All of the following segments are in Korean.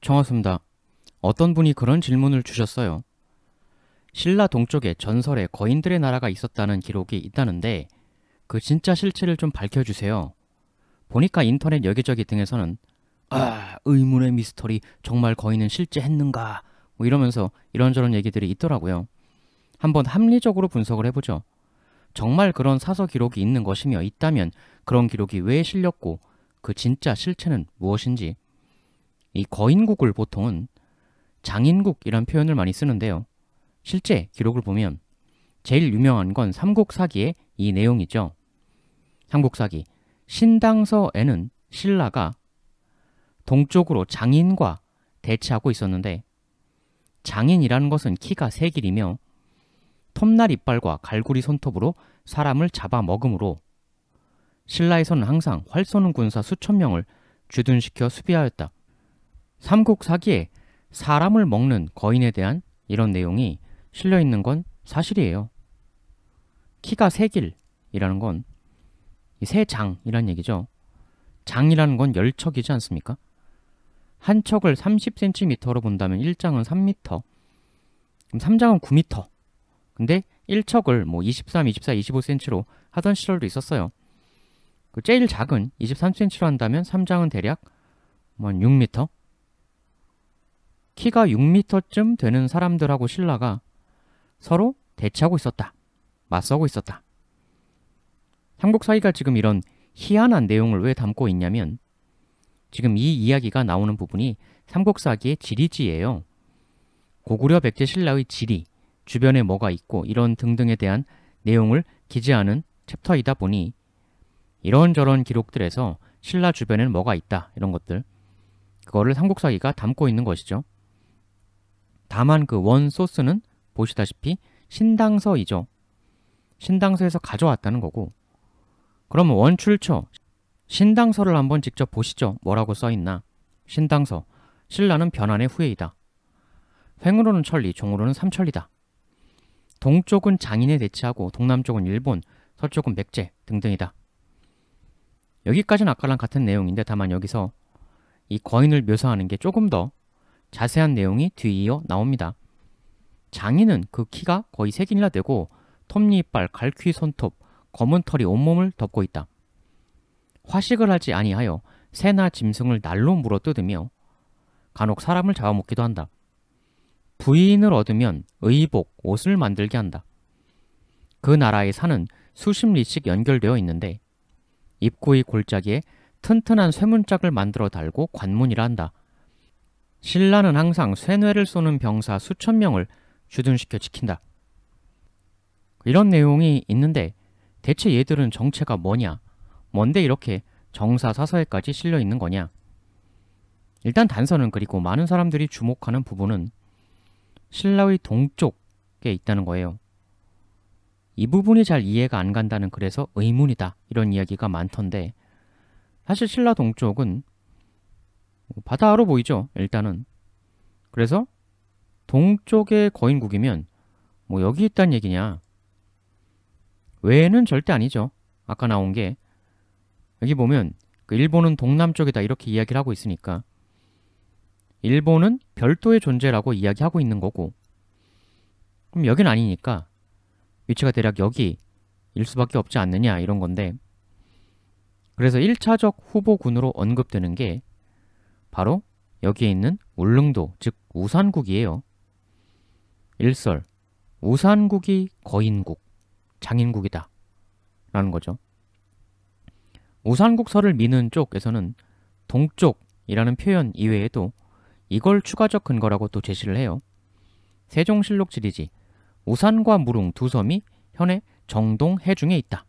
정왔습니다. 어떤 분이 그런 질문을 주셨어요. 신라 동쪽에 전설의 거인들의 나라가 있었다는 기록이 있다는데 그 진짜 실체를 좀 밝혀주세요. 보니까 인터넷 여기저기 등에서는 의문의 미스터리 정말 거인은 실제 했는가 뭐 이러면서 이런저런 얘기들이 있더라고요. 한번 합리적으로 분석을 해보죠. 정말 그런 사서 기록이 있는 것이며 있다면 그런 기록이 왜 실렸고 그 진짜 실체는 무엇인지. 이 거인국을 보통은 장인국이란 표현을 많이 쓰는데요. 실제 기록을 보면 제일 유명한 건 삼국사기의 이 내용이죠. 삼국사기 신당서에는 신라가 동쪽으로 장인과 대치하고 있었는데, 장인이라는 것은 키가 3길이며 톱날 이빨과 갈구리 손톱으로 사람을 잡아먹으므로 신라에서는 항상 활 쏘는 군사 수천 명을 주둔시켜 수비하였다. 삼국사기에 사람을 먹는 거인에 대한 이런 내용이 실려있는 건 사실이에요. 키가 3길이라는 건 세 장이란 얘기죠. 장이라는 건 10척이지 않습니까? 한 척을 30cm로 본다면 1장은 3m, 그럼 3장은 9m. 근데 1척을 뭐 23, 24, 25cm로 하던 시절도 있었어요. 그 제일 작은 23cm로 한다면 3장은 대략 뭐 6m? 키가 6m쯤 되는 사람들하고 신라가 서로 대치하고 있었다. 맞서고 있었다. 삼국사기가 지금 이런 희한한 내용을 왜 담고 있냐면 지금 이 이야기가 나오는 부분이 삼국사기의 지리지예요. 고구려 백제 신라의 지리, 주변에 뭐가 있고 이런 등등에 대한 내용을 기재하는 챕터이다 보니 이런저런 기록들에서 신라 주변에는 뭐가 있다 이런 것들, 그거를 삼국사기가 담고 있는 것이죠. 다만 그 원 소스는 보시다시피 신당서이죠. 신당서에서 가져왔다는 거고, 그러면 원출처 신당서를 한번 직접 보시죠. 뭐라고 써있나. 신당서 신라는 변환의 후예이다. 횡으로는 천리, 종으로는 삼천리다. 동쪽은 장인에 대치하고 동남쪽은 일본, 서쪽은 백제 등등이다. 여기까지는 아까랑 같은 내용인데 다만 여기서 이 거인을 묘사하는 게 조금 더 자세한 내용이 뒤이어 나옵니다. 장인은 그 키가 거의 3길이나 되고 톱니이빨, 갈퀴 손톱, 검은 털이 온몸을 덮고 있다. 화식을 하지 아니하여 새나 짐승을 날로 물어뜯으며 간혹 사람을 잡아먹기도 한다. 부인을 얻으면 의복, 옷을 만들게 한다. 그 나라의 산은 수십 리씩 연결되어 있는데 입구의 골짜기에 튼튼한 쇠문짝을 만들어 달고 관문이라 한다. 신라는 항상 쇠뇌를 쏘는 병사 수천 명을 주둔시켜 지킨다. 이런 내용이 있는데 대체 얘들은 정체가 뭐냐? 뭔데 이렇게 정사사서에까지 실려 있는 거냐? 일단 단서는, 그리고 많은 사람들이 주목하는 부분은 신라의 동쪽에 있다는 거예요. 이 부분이 잘 이해가 안 간다는, 그래서 의문이다 이런 이야기가 많던데, 사실 신라 동쪽은 바다로 보이죠 일단은. 그래서 동쪽의 거인국이면 뭐 여기 있다는 얘기냐? 외에는 절대 아니죠. 아까 나온 게 여기 보면 그 일본은 동남쪽이다 이렇게 이야기를 하고 있으니까 일본은 별도의 존재라고 이야기하고 있는 거고, 그럼 여긴 아니니까 위치가 대략 여기일 수밖에 없지 않느냐 이런 건데, 그래서 1차적 후보군으로 언급되는 게 바로 여기에 있는 울릉도, 즉 우산국이에요. 일설 우산국이 거인국, 장인국이다 라는 거죠. 우산국설을 미는 쪽에서는 동쪽이라는 표현 이외에도 이걸 추가적 근거라고 또 제시를 해요. 세종실록 지리지 우산과 무릉 두 섬이 현재 정동 해중에 있다.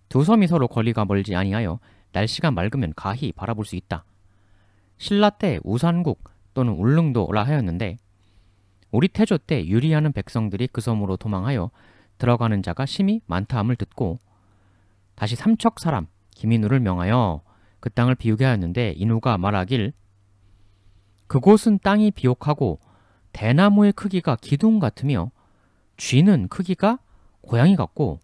두 섬이 서로 거리가 멀지 아니하여 날씨가 맑으면 가히 바라볼 수 있다. 신라 때 우산국 또는 울릉도라 하였는데 우리 태조 때 유리하는 백성들이 그 섬으로 도망하여 들어가는 자가 심히 많다 함을 듣고 다시 삼척 사람 김인우를 명하여 그 땅을 비우게 하였는데, 인우가 말하길 그곳은 땅이 비옥하고 대나무의 크기가 기둥 같으며 쥐는 크기가 고양이 같고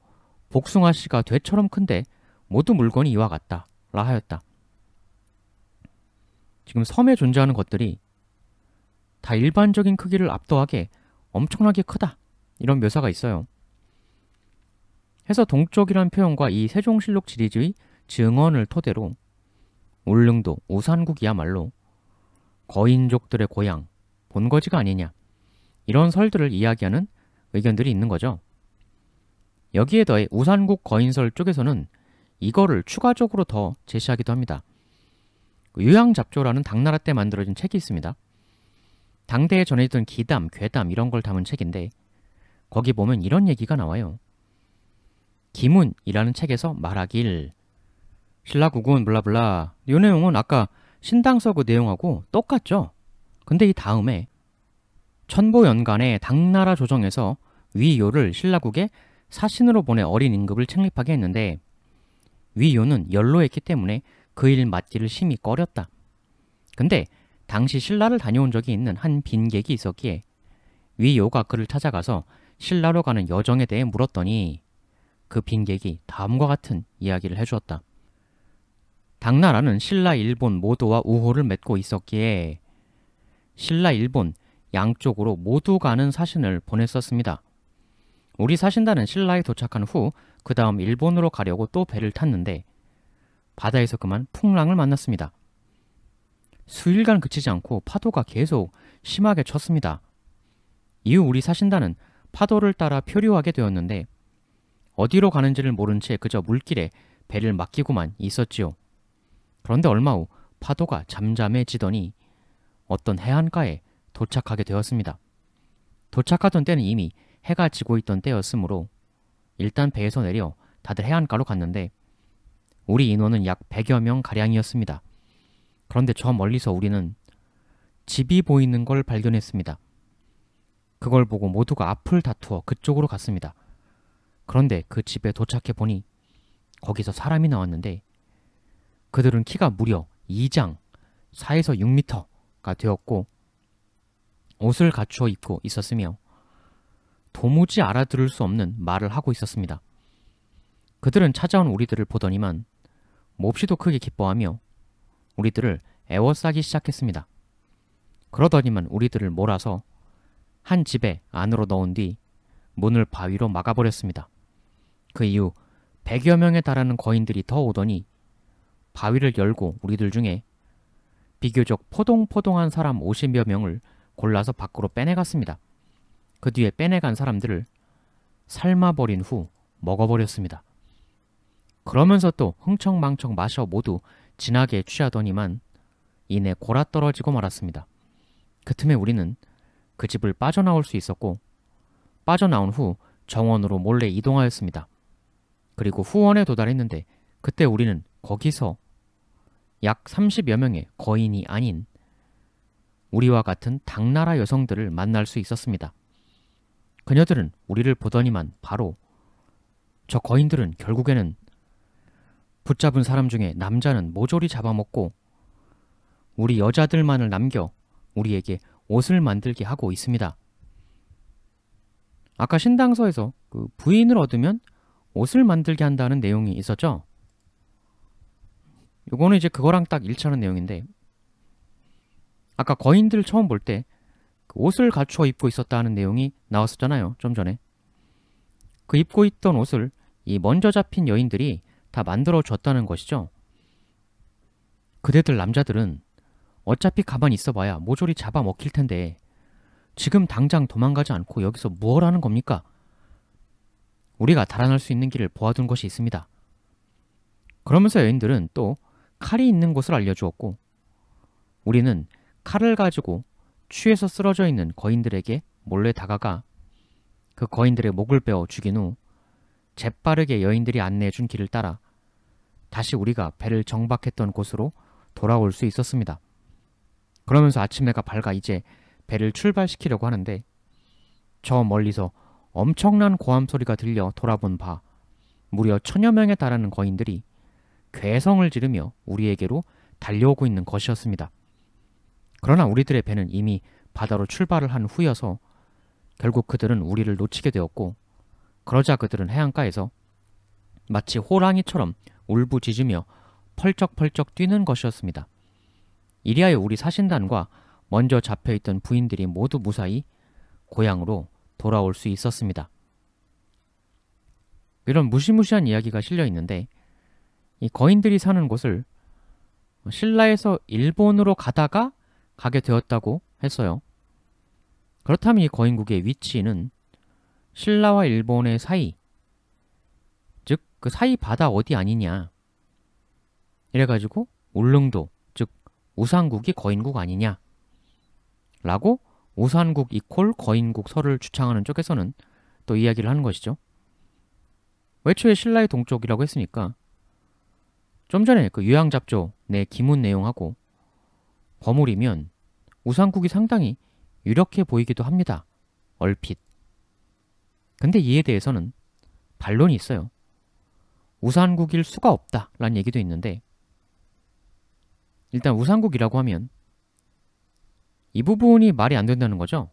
복숭아씨가 되처럼 큰데 모두 물건이 이와 같다 라 하였다. 지금 섬에 존재하는 것들이 다 일반적인 크기를 압도하게 엄청나게 크다. 이런 묘사가 있어요. 해서 동쪽이란 표현과 이 세종실록 지리지의 증언을 토대로 울릉도, 우산국이야말로 거인족들의 고향, 본거지가 아니냐. 이런 설들을 이야기하는 의견들이 있는 거죠. 여기에 더해 우산국 거인설 쪽에서는 이거를 추가적으로 더 제시하기도 합니다. 유양잡조라는 당나라 때 만들어진 책이 있습니다. 당대에 전해지던 기담, 괴담 이런 걸 담은 책인데 거기 보면 이런 얘기가 나와요. 기문이라는 책에서 말하길 신라국은 블라블라. 이 내용은 아까 신당서 그 내용하고 똑같죠. 근데 이 다음에 천보연간에 당나라 조정에서 위요를 신라국에 사신으로 보내 어린 임금을 책립하게 했는데 위요는 연로했기 때문에 그 일 맡기를 심히 꺼렸다. 근데 당시 신라를 다녀온 적이 있는 한 빈객이 있었기에 위요가 그를 찾아가서 신라로 가는 여정에 대해 물었더니 그 빈객이 다음과 같은 이야기를 해주었다. 당나라는 신라, 일본 모두와 우호를 맺고 있었기에 신라, 일본 양쪽으로 모두 가는 사신을 보냈었습니다. 우리 사신단은 신라에 도착한 후 그 다음 일본으로 가려고 또 배를 탔는데 바다에서 그만 풍랑을 만났습니다. 수일간 그치지 않고 파도가 계속 심하게 쳤습니다. 이후 우리 사신단은 파도를 따라 표류하게 되었는데 어디로 가는지를 모른 채 그저 물길에 배를 맡기고만 있었지요. 그런데 얼마 후 파도가 잠잠해지더니 어떤 해안가에 도착하게 되었습니다. 도착하던 때는 이미 해가 지고 있던 때였으므로 일단 배에서 내려 다들 해안가로 갔는데 우리 인원은 약 100여 명 가량이었습니다. 그런데 저 멀리서 우리는 집이 보이는 걸 발견했습니다. 그걸 보고 모두가 앞을 다투어 그쪽으로 갔습니다. 그런데 그 집에 도착해 보니 거기서 사람이 나왔는데 그들은 키가 무려 2장, 4에서 6m가 되었고 옷을 갖추어 입고 있었으며 도무지 알아들을 수 없는 말을 하고 있었습니다. 그들은 찾아온 우리들을 보더니만 몹시도 크게 기뻐하며 우리들을 애워싸기 시작했습니다. 그러더니만 우리들을 몰아서 한 집에 안으로 넣은 뒤 문을 바위로 막아버렸습니다. 그 이후 100여 명에 달하는 거인들이 더 오더니 바위를 열고 우리들 중에 비교적 포동포동한 사람 50여 명을 골라서 밖으로 빼내갔습니다. 그 뒤에 빼내간 사람들을 삶아버린 후 먹어버렸습니다. 그러면서 또 흥청망청 마셔 모두 진하게 취하더니만 이내 골아떨어지고 말았습니다. 그 틈에 우리는 그 집을 빠져나올 수 있었고 빠져나온 후 정원으로 몰래 이동하였습니다. 그리고 후원에 도달했는데 그때 우리는 거기서 약 30여 명의 거인이 아닌 우리와 같은 당나라 여성들을 만날 수 있었습니다. 그녀들은 우리를 보더니만 바로 저 거인들은 결국에는 붙잡은 사람 중에 남자는 모조리 잡아먹고 우리 여자들만을 남겨 우리에게 옷을 만들게 하고 있습니다. 아까 신당서에서 그 부인을 얻으면 옷을 만들게 한다는 내용이 있었죠? 요거는 이제 그거랑 딱 일치하는 내용인데 아까 거인들 처음 볼 때 그 옷을 갖추어 입고 있었다는 내용이 나왔었잖아요. 좀 전에. 그 입고 있던 옷을 이 먼저 잡힌 여인들이 다 만들어 줬다는 것이죠. 그대들 남자들은 어차피 가만히 있어봐야 모조리 잡아먹힐 텐데 지금 당장 도망가지 않고 여기서 무엇 하는 겁니까? 우리가 달아날 수 있는 길을 보아둔 것이 있습니다. 그러면서 여인들은 또 칼이 있는 곳을 알려주었고 우리는 칼을 가지고 취해서 쓰러져 있는 거인들에게 몰래 다가가 그 거인들의 목을 베어 죽인 후 재빠르게 여인들이 안내해준 길을 따라 다시 우리가 배를 정박했던 곳으로 돌아올 수 있었습니다. 그러면서 아침해가 밝아 이제 배를 출발시키려고 하는데 저 멀리서 엄청난 고함 소리가 들려 돌아본 바 무려 1000여 명에 달하는 거인들이 괴성을 지르며 우리에게로 달려오고 있는 것이었습니다. 그러나 우리들의 배는 이미 바다로 출발을 한 후여서 결국 그들은 우리를 놓치게 되었고 그러자 그들은 해안가에서 마치 호랑이처럼 울부짖으며 펄쩍펄쩍 뛰는 것이었습니다. 이리하여 우리 사신단과 먼저 잡혀있던 부인들이 모두 무사히 고향으로 돌아올 수 있었습니다. 이런 무시무시한 이야기가 실려 있는데 이 거인들이 사는 곳을 신라에서 일본으로 가다가 가게 되었다고 했어요. 그렇다면 이 거인국의 위치는 신라와 일본의 사이, 즉 그 사이 바다 어디 아니냐, 이래가지고 울릉도, 즉 우산국이 거인국 아니냐 라고 우산국 이퀄 거인국 설을 주창하는 쪽에서는 또 이야기를 하는 것이죠. 애초에 신라의 동쪽이라고 했으니까 좀 전에 그 유양잡조 내 기문 내용하고 버무리면 우산국이 상당히 유력해 보이기도 합니다. 얼핏. 근데 이에 대해서는 반론이 있어요. 우산국일 수가 없다 라는 얘기도 있는데, 일단 우산국이라고 하면 이 부분이 말이 안 된다는 거죠.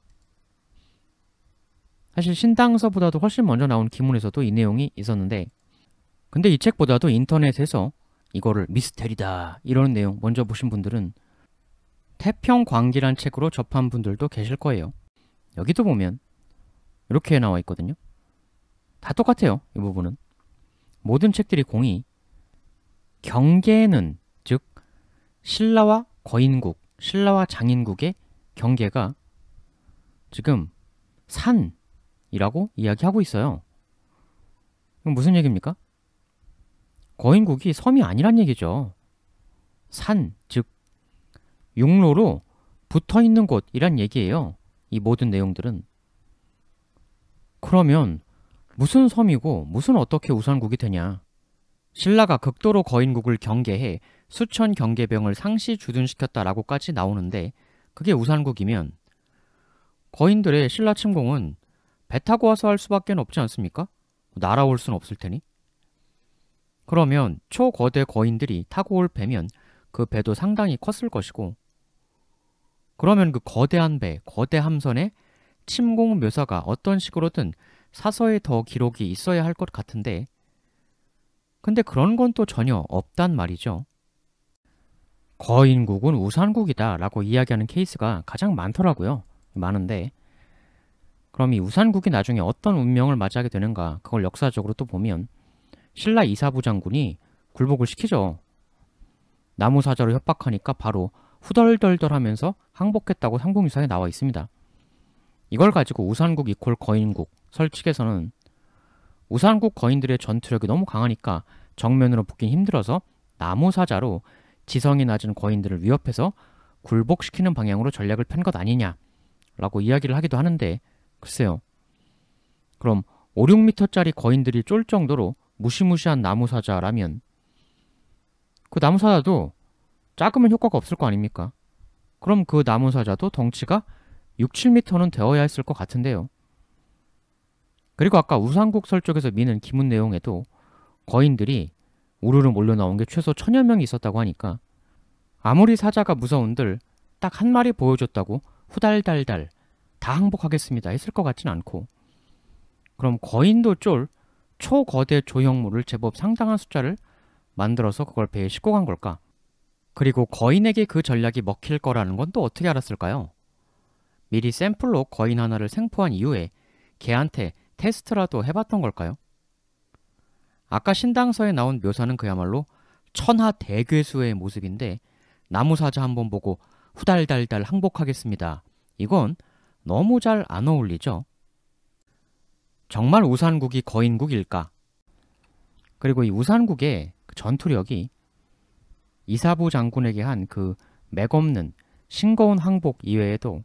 사실 신당서보다도 훨씬 먼저 나온 기문에서도 이 내용이 있었는데, 근데 이 책보다도 인터넷에서 이거를 미스테리다 이런 내용 먼저 보신 분들은 태평광기란 책으로 접한 분들도 계실 거예요. 여기도 보면 이렇게 나와 있거든요. 다 똑같아요. 이 부분은. 모든 책들이 공이 경계는, 즉 신라와 거인국, 신라와 장인국의 경계가 지금 산이라고 이야기하고 있어요. 그럼 무슨 얘기입니까? 거인국이 섬이 아니란 얘기죠. 산, 즉 육로로 붙어있는 곳이란 얘기예요. 이 모든 내용들은. 그러면 무슨 섬이고 무슨 어떻게 우산국이 되냐. 신라가 극도로 거인국을 경계해 수천 경계병을 상시 주둔시켰다라고까지 나오는데, 그게 우산국이면 거인들의 신라 침공은 배 타고 와서 할 수밖에 없지 않습니까? 날아올 수는 없을 테니. 그러면 초거대 거인들이 타고 올 배면 그 배도 상당히 컸을 것이고, 그러면 그 거대한 배, 거대 함선의 침공 묘사가 어떤 식으로든 사서에 더 기록이 있어야 할 것 같은데, 근데 그런 건 또 전혀 없단 말이죠. 거인국은 우산국이다 라고 이야기하는 케이스가 가장 많더라고요. 많은데, 그럼 이 우산국이 나중에 어떤 운명을 맞이하게 되는가, 그걸 역사적으로 또 보면 신라 이사부 장군이 굴복을 시키죠. 나무사자로 협박하니까 바로 후덜덜덜 하면서 항복했다고 삼국유사에 나와 있습니다. 이걸 가지고 우산국 이퀄 거인국 설측에서는 우산국 거인들의 전투력이 너무 강하니까 정면으로 붙긴 힘들어서 나무사자로 지성이 낮은 거인들을 위협해서 굴복시키는 방향으로 전략을 편 것 아니냐 라고 이야기를 하기도 하는데, 글쎄요. 그럼 5, 6m짜리 거인들이 쫄 정도로 무시무시한 나무사자라면 그 나무사자도 작으면 효과가 없을 거 아닙니까? 그럼 그 나무사자도 덩치가 6, 7m는 되어야 했을 것 같은데요. 그리고 아까 우산국 설 쪽에서 미는 기문 내용에도 거인들이 우르르 몰려 나온 게 최소 1000여 명이 있었다고 하니까 아무리 사자가 무서운들 딱 한 마리 보여줬다고 후달달달 다 항복하겠습니다 했을 것 같진 않고, 그럼 거인도 쫄 초거대 조형물을 제법 상당한 숫자를 만들어서 그걸 배에 싣고 간 걸까? 그리고 거인에게 그 전략이 먹힐 거라는 건 또 어떻게 알았을까요? 미리 샘플로 거인 하나를 생포한 이후에 걔한테 테스트라도 해봤던 걸까요? 아까 신당서에 나온 묘사는 그야말로 천하 대괴수의 모습인데, 나무사자 한번 보고 후달달달 항복하겠습니다. 이건 너무 잘 안 어울리죠? 정말 우산국이 거인국일까? 그리고 이 우산국의 그 전투력이 이사부 장군에게 한 그 맥없는 싱거운 항복 이외에도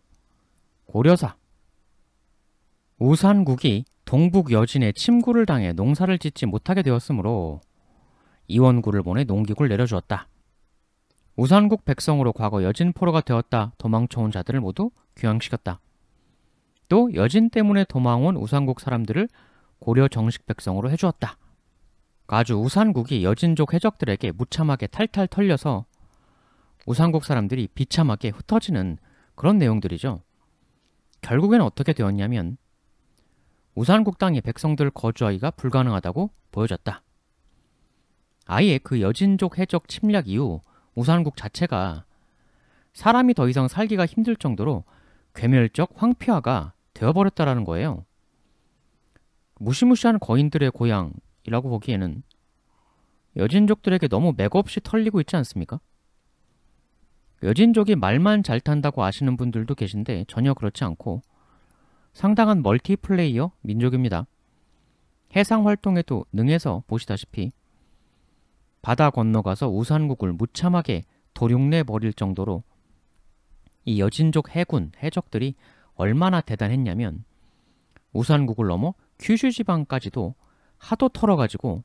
고려사, 우산국이 동북 여진에 침구를 당해 농사를 짓지 못하게 되었으므로 이원구를 보내 농기구를 내려주었다. 우산국 백성으로 과거 여진 포로가 되었다 도망쳐온 자들을 모두 귀양시켰다. 또 여진 때문에 도망온 우산국 사람들을 고려 정식 백성으로 해주었다. 아주 우산국이 여진족 해적들에게 무참하게 탈탈 털려서 우산국 사람들이 비참하게 흩어지는 그런 내용들이죠. 결국엔 어떻게 되었냐면 우산국 땅에 백성들 거주하기가 불가능하다고 보여졌다. 아예 그 여진족 해적 침략 이후 우산국 자체가 사람이 더 이상 살기가 힘들 정도로 괴멸적 황폐화가 되어버렸다라는 거예요. 무시무시한 거인들의 고향이라고 보기에는 여진족들에게 너무 맥없이 털리고 있지 않습니까? 여진족이 말만 잘 탄다고 아시는 분들도 계신데 전혀 그렇지 않고 상당한 멀티플레이어 민족입니다. 해상 활동에도 능해서 보시다시피 바다 건너가서 우산국을 무참하게 도륙내 버릴 정도로 이 여진족 해군, 해적들이 얼마나 대단했냐면 우산국을 넘어 큐슈 지방까지도 하도 털어가지고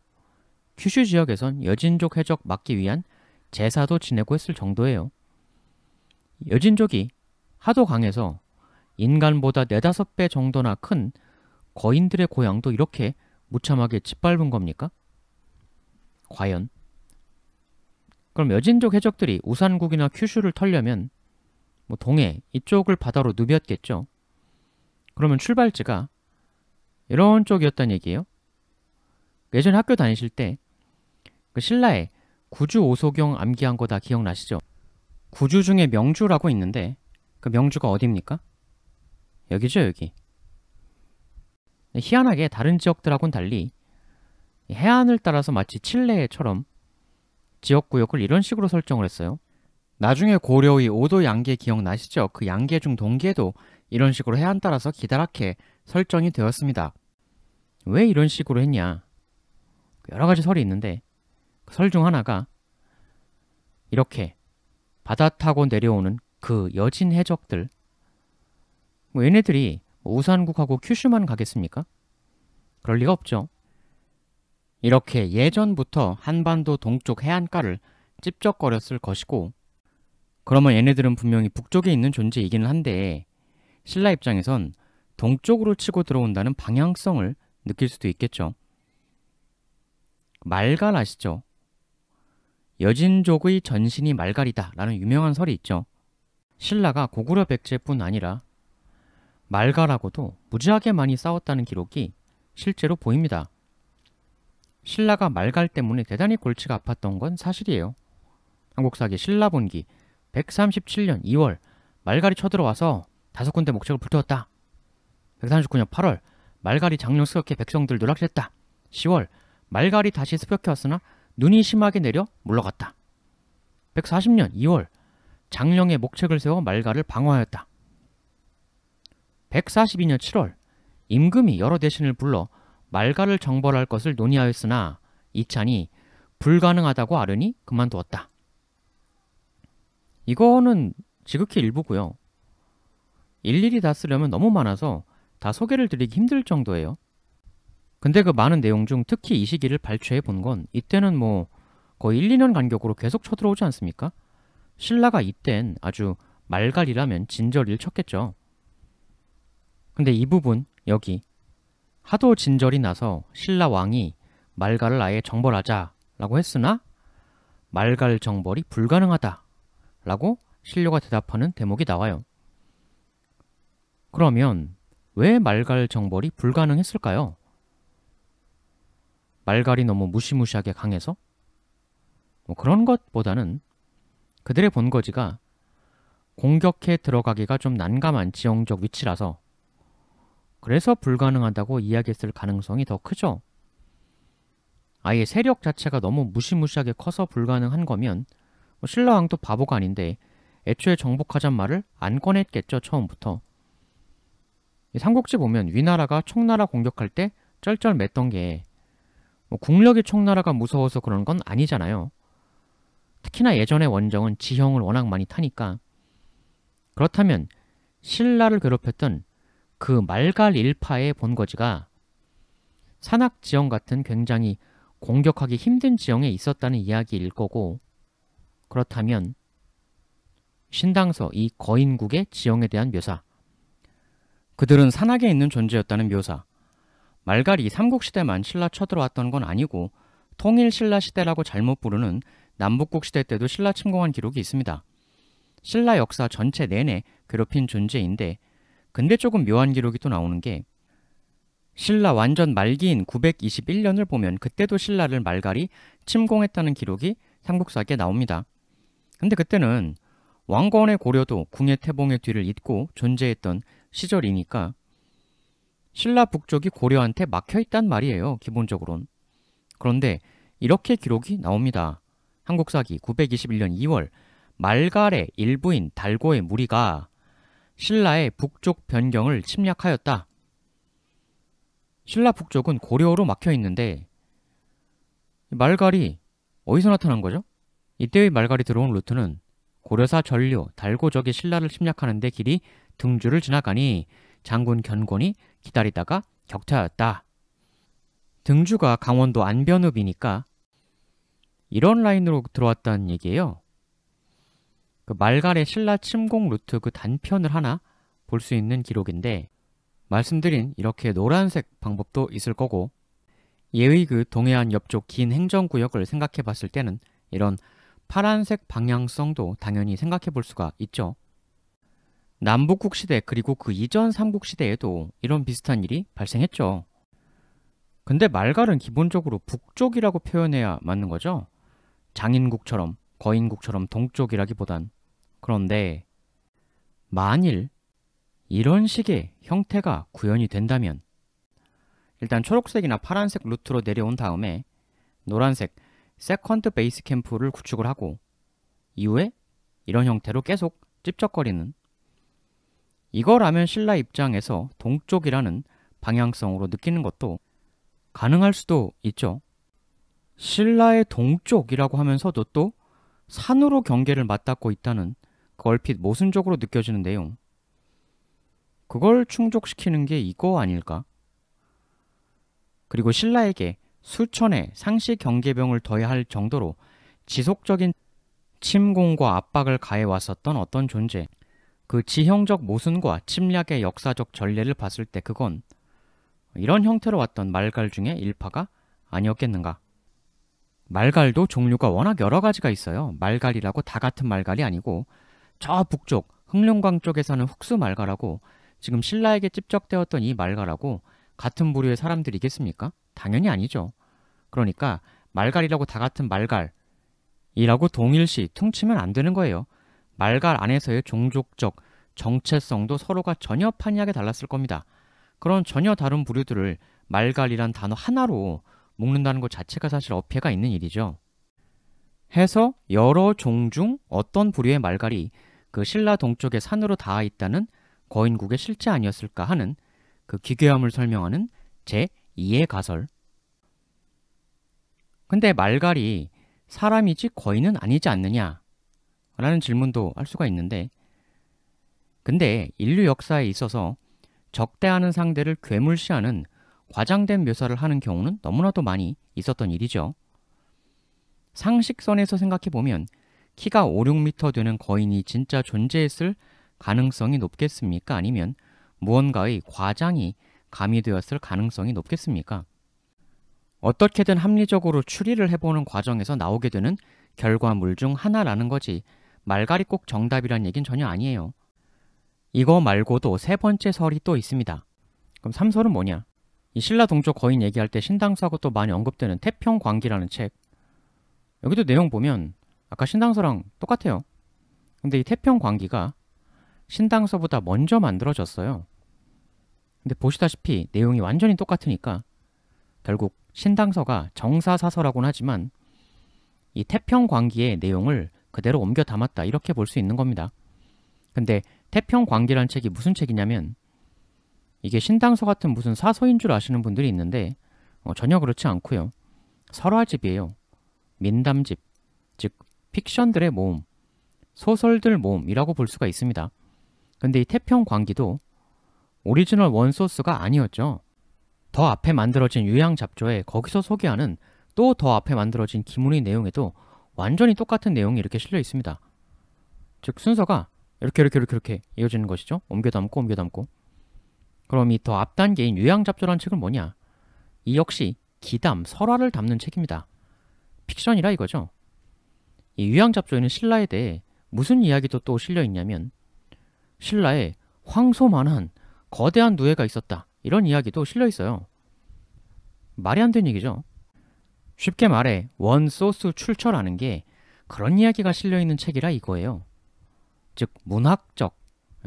큐슈 지역에선 여진족 해적 막기 위한 제사도 지내고 했을 정도예요. 여진족이 하도 강해서 인간보다 4-5배 정도나 큰 거인들의 고향도 이렇게 무참하게 짓밟은 겁니까? 과연? 그럼 여진족 해적들이 우산국이나 큐슈를 털려면 뭐 동해 이쪽을 바다로 누볐겠죠. 그러면 출발지가 이런 쪽이었단 얘기예요. 예전에 학교 다니실 때 그 신라에 구주 오소경 암기한 거 다 기억나시죠? 구주 중에 명주라고 있는데 그 명주가 어디입니까? 여기죠, 여기. 희한하게 다른 지역들하고는 달리 해안을 따라서 마치 칠레처럼 지역구역을 이런 식으로 설정을 했어요. 나중에 고려의 오도 양계 기억나시죠? 그 양계 중 동계도 이런 식으로 해안 따라서 기다랗게 설정이 되었습니다. 왜 이런 식으로 했냐? 여러 가지 설이 있는데 그 설 중 하나가 이렇게 바다 타고 내려오는 그 여진 해적들, 뭐 얘네들이 우산국하고 큐슈만 가겠습니까? 그럴 리가 없죠. 이렇게 예전부터 한반도 동쪽 해안가를 찝쩍거렸을 것이고, 그러면 얘네들은 분명히 북쪽에 있는 존재이기는 한데 신라 입장에선 동쪽으로 치고 들어온다는 방향성을 느낄 수도 있겠죠. 말갈 아시죠? 여진족의 전신이 말갈이다 라는 유명한 설이 있죠. 신라가 고구려 백제뿐 아니라 말갈하고도 무지하게 많이 싸웠다는 기록이 실제로 보입니다. 신라가 말갈 때문에 대단히 골치가 아팠던 건 사실이에요. 한국사기 신라본기 137년 2월 말갈이 쳐들어와서 5군데 목책을 불태웠다. 139년 8월 말갈이 장령 습격해 백성들 누락했다. 10월 말갈이 다시 습격해 왔으나 눈이 심하게 내려 물러갔다. 140년 2월 장령의 목책을 세워 말갈을 방어하였다. 142년 7월 임금이 여러 대신을 불러 말갈을 정벌할 것을 논의하였으나 이찬이 불가능하다고 아뢰니 그만두었다. 이거는 지극히 일부고요. 일일이 다 쓰려면 너무 많아서 다 소개를 드리기 힘들 정도예요. 근데 그 많은 내용 중 특히 이 시기를 발췌해 본 건 이때는 뭐 거의 1-2년 간격으로 계속 쳐들어오지 않습니까? 신라가 이땐 아주 말갈이라면 진절일 쳤겠죠. 근데 이 부분 여기 하도 진절이 나서 신라 왕이 말갈을 아예 정벌하자 라고 했으나 말갈 정벌이 불가능하다 라고 신료가 대답하는 대목이 나와요. 그러면 왜 말갈 정벌이 불가능했을까요? 말갈이 너무 무시무시하게 강해서? 뭐 그런 것보다는 그들의 본거지가 공격해 들어가기가 좀 난감한 지형적 위치라서 그래서 불가능하다고 이야기했을 가능성이 더 크죠. 아예 세력 자체가 너무 무시무시하게 커서 불가능한 거면 신라왕도 바보가 아닌데 애초에 정복하잔 말을 안 꺼냈겠죠. 처음부터. 삼국지 보면 위나라가 총나라 공격할 때 쩔쩔맸던 게 국력이 총나라가 무서워서 그런 건 아니잖아요. 특히나 예전의 원정은 지형을 워낙 많이 타니까. 그렇다면 신라를 괴롭혔던 그 말갈 일파의 본거지가 산악지형 같은 굉장히 공격하기 힘든 지형에 있었다는 이야기일 거고, 그렇다면 신당서 이 거인국의 지형에 대한 묘사, 그들은 산악에 있는 존재였다는 묘사, 말갈이 삼국시대만 신라 쳐들어왔던 건 아니고 통일신라시대라고 잘못 부르는 남북국시대 때도 신라 침공한 기록이 있습니다. 신라 역사 전체 내내 괴롭힌 존재인데, 근데 조금 묘한 기록이 또 나오는 게 신라 완전 말기인 921년을 보면 그때도 신라를 말갈이 침공했다는 기록이 삼국사기에 나옵니다. 근데 그때는 왕건의 고려도 궁의 태봉의 뒤를 잇고 존재했던 시절이니까 신라 북쪽이 고려한테 막혀있단 말이에요. 기본적으론. 그런데 이렇게 기록이 나옵니다. 한국사기 921년 2월 말갈의 일부인 달고의 무리가 신라의 북쪽 변경을 침략하였다. 신라 북쪽은 고려로 막혀있는데 말갈이 어디서 나타난 거죠? 이때의 말갈이 들어온 루트는 고려사 전류, 달고적이 신라를 침략하는 데 길이 등주를 지나가니 장군 견곤이 기다리다가 격퇴하였다. 등주가 강원도 안변읍이니까 이런 라인으로 들어왔다는 얘기예요. 그 말갈의 신라 침공 루트 그 단편을 하나 볼 수 있는 기록인데 말씀드린 이렇게 노란색 방법도 있을 거고 예의 그 동해안 옆쪽 긴 행정구역을 생각해 봤을 때는 이런 파란색 방향성도 당연히 생각해 볼 수가 있죠. 남북국 시대 그리고 그 이전 삼국시대에도 이런 비슷한 일이 발생했죠. 근데 말갈은 기본적으로 북쪽이라고 표현해야 맞는 거죠. 장인국처럼 거인국처럼 동쪽이라기보단. 그런데 만일 이런 식의 형태가 구현이 된다면 일단 초록색이나 파란색 루트로 내려온 다음에 노란색 세컨드 베이스 캠프를 구축을 하고 이후에 이런 형태로 계속 찝쩍거리는 이거라면 신라 입장에서 동쪽이라는 방향성으로 느끼는 것도 가능할 수도 있죠. 신라의 동쪽이라고 하면서도 또 산으로 경계를 맞닿고 있다는 그 얼핏 모순적으로 느껴지는 내용. 그걸 충족시키는 게 이거 아닐까? 그리고 신라에게 수천의 상시 경계병을 더해야 할 정도로 지속적인 침공과 압박을 가해왔었던 어떤 존재. 그 지형적 모순과 침략의 역사적 전례를 봤을 때 그건 이런 형태로 왔던 말갈 중에 일파가 아니었겠는가. 말갈도 종류가 워낙 여러 가지가 있어요. 말갈이라고 다 같은 말갈이 아니고 저 북쪽 흑룡강 쪽에 사는 흑수 말갈하고 지금 신라에게 찝적되었던 이 말갈하고 같은 부류의 사람들이겠습니까? 당연히 아니죠. 그러니까 말갈이라고 다 같은 말갈이라고 동일시 퉁치면 안 되는 거예요. 말갈 안에서의 종족적 정체성도 서로가 전혀 판이하게 달랐을 겁니다. 그런 전혀 다른 부류들을 말갈이란 단어 하나로 묶는다는 것 자체가 사실 어폐가 있는 일이죠. 해서 여러 종 중 어떤 부류의 말갈이 그 신라 동쪽의 산으로 닿아 있다는 거인국의 실제 아니었을까 하는 그 기괴함을 설명하는 제2의 가설. 근데 말갈이 사람이지 거인은 아니지 않느냐 라는 질문도 할 수가 있는데 근데 인류 역사에 있어서 적대하는 상대를 괴물시하는 과장된 묘사를 하는 경우는 너무나도 많이 있었던 일이죠. 상식선에서 생각해보면 키가 5, 6m 되는 거인이 진짜 존재했을 가능성이 높겠습니까? 아니면 무언가의 과장이 가미되었을 가능성이 높겠습니까? 어떻게든 합리적으로 추리를 해보는 과정에서 나오게 되는 결과물 중 하나라는 거지 말갈이 꼭 정답이란 얘긴 전혀 아니에요. 이거 말고도 세 번째 설이 또 있습니다. 그럼 3설은 뭐냐? 이 신라 동쪽 거인 얘기할 때 신당서하고 또 많이 언급되는 태평광기라는 책. 여기도 내용 보면 아까 신당서랑 똑같아요. 근데 이 태평광기가 신당서보다 먼저 만들어졌어요. 근데 보시다시피 내용이 완전히 똑같으니까 결국 신당서가 정사사서라고는 하지만 이 태평광기의 내용을 그대로 옮겨 담았다 이렇게 볼 수 있는 겁니다. 근데 태평광기란 책이 무슨 책이냐면 이게 신당서 같은 무슨 사서인 줄 아시는 분들이 있는데 전혀 그렇지 않고요. 설화집이에요. 민담집, 즉 픽션들의 모음, 소설들 모음이라고 볼 수가 있습니다. 근데 이 태평광기도 오리지널 원소스가 아니었죠. 더 앞에 만들어진 유양잡조에 거기서 소개하는 또 더 앞에 만들어진 기문의 내용에도 완전히 똑같은 내용이 이렇게 실려 있습니다. 즉 순서가 이렇게 이어지는 것이죠. 옮겨 담고 그럼 이 더 앞 단계인 유양잡조라는 책은 뭐냐? 이 역시 기담, 설화를 담는 책입니다. 픽션이라 이거죠. 이 유양잡조에는 신라에 대해 무슨 이야기도 또 실려 있냐면 신라에 황소만한 거대한 누에가 있었다. 이런 이야기도 실려 있어요. 말이 안 되는 얘기죠. 쉽게 말해 원소스 출처라는 게 그런 이야기가 실려 있는 책이라 이거예요. 즉 문학적,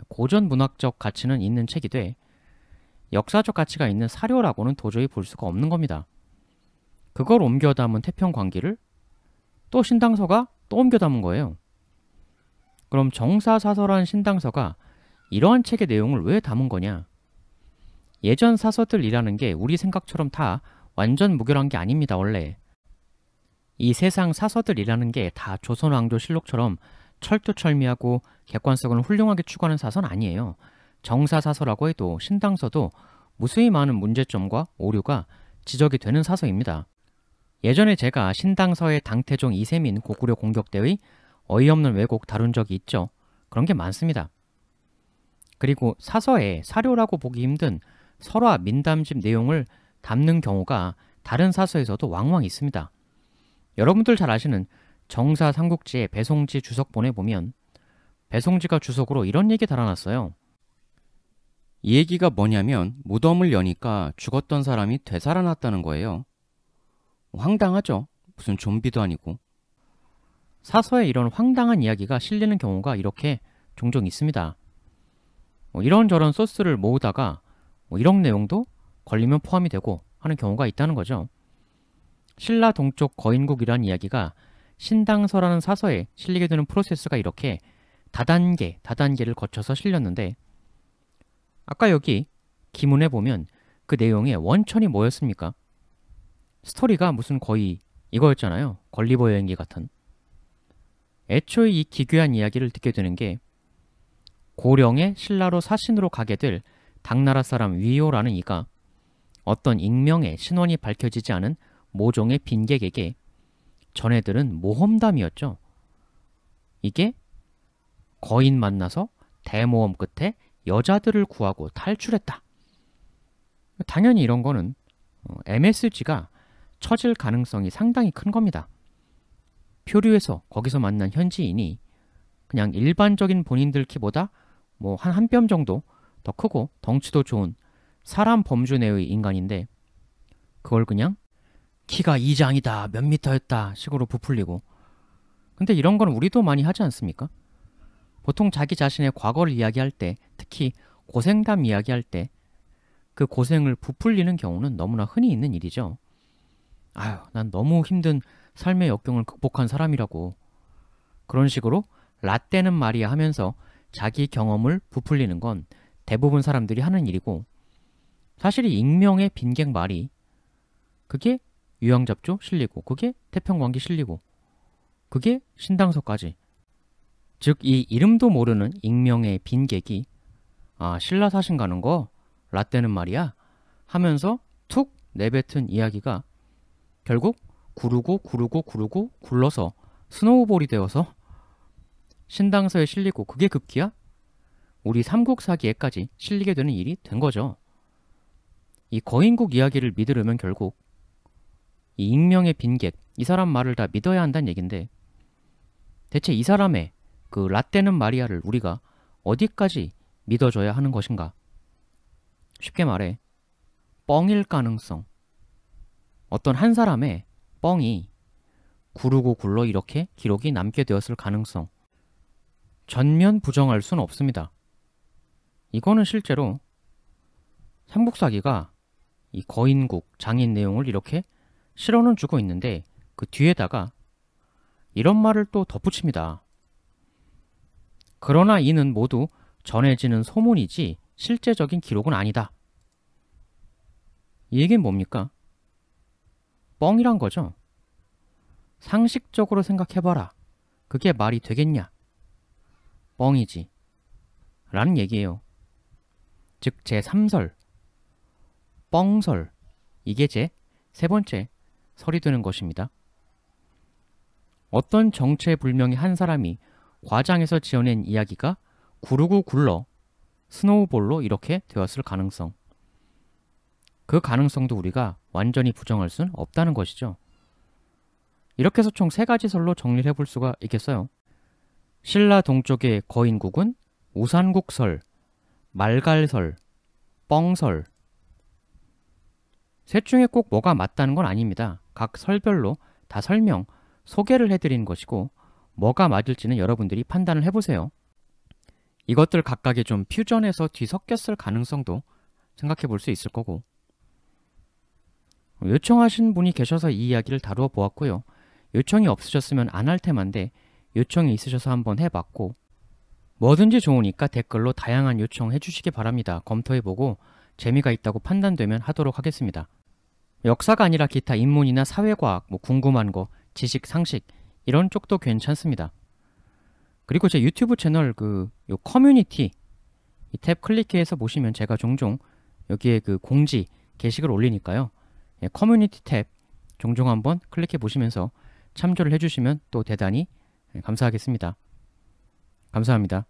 고전 문학적 가치는 있는 책이 돼 역사적 가치가 있는 사료라고는 도저히 볼 수가 없는 겁니다. 그걸 옮겨 담은 태평광기를 또 신당서가 또 옮겨 담은 거예요. 그럼 정사사서란 신당서가 이러한 책의 내용을 왜 담은 거냐? 예전 사서들이라는 게 우리 생각처럼 다 완전 무결한 게 아닙니다, 원래. 이 세상 사서들이라는 게 다 조선왕조실록처럼 철두철미하고 객관성을 훌륭하게 추구하는 사서는 아니에요. 정사사서라고 해도 신당서도 무수히 많은 문제점과 오류가 지적이 되는 사서입니다. 예전에 제가 신당서의 당태종 이세민 고구려 공격대의 어이없는 왜곡 다룬 적이 있죠. 그런 게 많습니다. 그리고 사서에 사료라고 보기 힘든 설화 민담집 내용을 담는 경우가 다른 사서에서도 왕왕 있습니다. 여러분들 잘 아시는 정사 삼국지의 배송지 주석본에 보면 배송지가 주석으로 이런 얘기 달아놨어요. 이 얘기가 뭐냐면 무덤을 여니까 죽었던 사람이 되살아났다는 거예요. 황당하죠. 무슨 좀비도 아니고. 사서에 이런 황당한 이야기가 실리는 경우가 이렇게 종종 있습니다. 이런저런 소스를 모으다가 이런 내용도 걸리면 포함이 되고 하는 경우가 있다는 거죠. 신라 동쪽 거인국이라는 이야기가 신당서라는 사서에 실리게 되는 프로세스가 이렇게 다단계를 거쳐서 실렸는데 아까 여기 기문에 보면 그 내용의 원천이 뭐였습니까? 스토리가 무슨 거의 이거였잖아요. 걸리버 여행기 같은. 애초에 이 기괴한 이야기를 듣게 되는 게 고령의 신라로 사신으로 가게 될 당나라 사람 위효라는 이가 어떤 익명의 신원이 밝혀지지 않은 모종의 빈객에게 전해들은 모험담이었죠. 이게 거인 만나서 대모험 끝에 여자들을 구하고 탈출했다. 당연히 이런 거는 MSG가 처질 가능성이 상당히 큰 겁니다. 표류해서 거기서 만난 현지인이 그냥 일반적인 본인들 키보다 뭐 한 뼘 정도 더 크고 덩치도 좋은 사람 범주 내의 인간인데 그걸 그냥 키가 2장이다 몇 미터였다 식으로 부풀리고. 근데 이런 건 우리도 많이 하지 않습니까? 보통 자기 자신의 과거를 이야기할 때, 특히 고생담 이야기할 때 그 고생을 부풀리는 경우는 너무나 흔히 있는 일이죠. 아유, 난 너무 힘든 삶의 역경을 극복한 사람이라고. 그런 식으로 라떼는 말이야 하면서 자기 경험을 부풀리는 건 대부분 사람들이 하는 일이고, 사실 이 익명의 빈객 말이 그게 유양잡조 실리고 그게 태평광기 실리고 그게 신당서까지. 즉 이 이름도 모르는 익명의 빈객이 신라 사신 가는 거 라떼는 말이야 하면서 툭 내뱉은 이야기가 결국 구르고 굴러서 스노우볼이 되어서 신당서에 실리고 그게 급기야 우리 삼국사기에까지 실리게 되는 일이 된 거죠. 이 거인국 이야기를 믿으려면 결국 이 익명의 빈객, 이 사람 말을 다 믿어야 한다는 얘긴데 대체 이 사람의 그 라떼는 마리아를 우리가 어디까지 믿어줘야 하는 것인가? 쉽게 말해 뻥일 가능성. 어떤 한 사람의 뻥이 구르고 굴러 이렇게 기록이 남게 되었을 가능성. 전면 부정할 수는 없습니다. 이거는 실제로 삼국사기가 이 거인국 장인 내용을 이렇게 실어는 주고 있는데 그 뒤에다가 이런 말을 또 덧붙입니다. 그러나 이는 모두 전해지는 소문이지 실제적인 기록은 아니다. 이 얘기는 뭡니까? 뻥이란 거죠. 상식적으로 생각해봐라. 그게 말이 되겠냐? 뻥이지. 라는 얘기예요. 즉 제3설, 뻥설. 이게 제 세 번째 설이 되는 것입니다. 어떤 정체불명의 한 사람이 과장해서 지어낸 이야기가 구르고 굴러 스노우볼로 이렇게 되었을 가능성. 그 가능성도 우리가 완전히 부정할 수는 없다는 것이죠. 이렇게 해서 총 3가지 설로 정리를 해볼 수가 있겠어요. 신라 동쪽의 거인국은 우산국설, 말갈설, 뻥설. 셋 중에 꼭 뭐가 맞다는 건 아닙니다. 각 설별로 다 설명, 소개를 해드리는 것이고 뭐가 맞을지는 여러분들이 판단을 해보세요. 이것들 각각이 좀 퓨전해서 뒤섞였을 가능성도 생각해 볼 수 있을 거고, 요청하신 분이 계셔서 이 이야기를 다루어 보았고요. 요청이 없으셨으면 안 할 테마인데 요청이 있으셔서 한번 해봤고, 뭐든지 좋으니까 댓글로 다양한 요청 해주시기 바랍니다. 검토해보고 재미가 있다고 판단되면 하도록 하겠습니다. 역사가 아니라 기타 인문이나 사회과학, 궁금한 거, 지식, 상식 이런 쪽도 괜찮습니다. 그리고 제 유튜브 채널 요 커뮤니티 이 탭 클릭해서 보시면 제가 종종 여기에 공지 게시글 올리니까요. 커뮤니티 탭 종종 한번 클릭해 보시면서 참조를 해주시면 또 대단히 감사하겠습니다. 감사합니다.